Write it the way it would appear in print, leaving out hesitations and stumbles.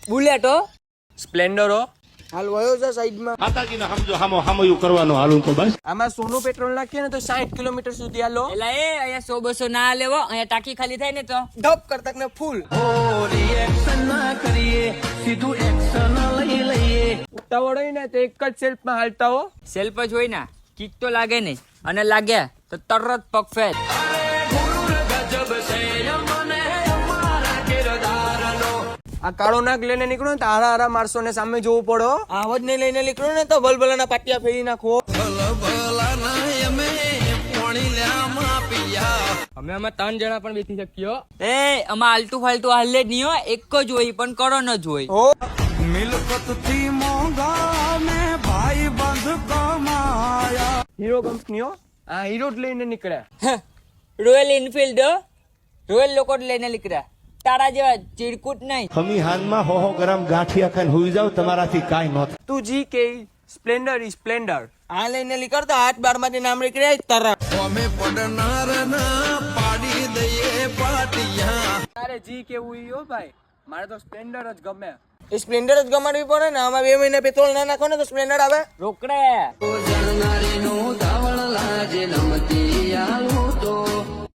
બુલેટો સ્પ્લેન્ડરો હાલ વયો છે સાઈડમાં. માતાજીને સમજો હામયું કરવાનું હાલું તો બસ. આમાં સોનું પેટ્રોલ નાખીએ ને તો 60 કિલોમીટર સુધી હાલો. એલા એ અહીંયા 100-200 ના લેવો, અહીંયા ટાંકી ખાલી થાય ને તો ધપ કરતા ને ફૂલ. ઉતાવળ હોય ને તો એક જ સેલ્ફમાં હાલતા હો. સેલ્ફ જ હોય ને કિક તો લાગે નહીં, અને લાગે તો તરત પગ ફેર. આ કાળો નાગ લઈને નીકળો ને તો હારા હારા માણસો ને સામે જોવું પડો. આવજ ને લઈને નીકળો ને તો ભલભલાના પાટિયા ફેરી નાખો. અમે આમાં 3 જણા પણ બેસી શકીએ. એ આમાં આલતું ફાલતું હાલે જ નહીં હો, એક જ હોય પણ કરો ન જ હોય. હો હીરો કંપનીઓ આ હીરો જ લઈને નીકળ્યા. રોયલ એનફિલ્ડ રોયલ લોકો જ લઈને નીકળ્યા, તારા જેવા ચીડકૂટ નહીં. ખમી હાનમાં 100 ગ્રામ ગાંઠિયા ખાઈને હુઈ જાવ તમારાથી કાંઈ ન થાય. તું જી કે સ્પ્લેન્ડર ઈ સ્પ્લેન્ડર. આ લઈને નીકળતા હાથ બાર માંથી નામ નીકળ્યા તરત. તારે જી કેવું ઈ હો ભાઈ, મારે તો સ્પ્લેન્ડર જ ગમે. એ સ્પ્લેન્ડર જ ગમાડવી પડે ને. આમાં 2 મહિના પેટ્રોલ ના નાખો ને તો સ્પ્લેન્ડર આવે. રોકડે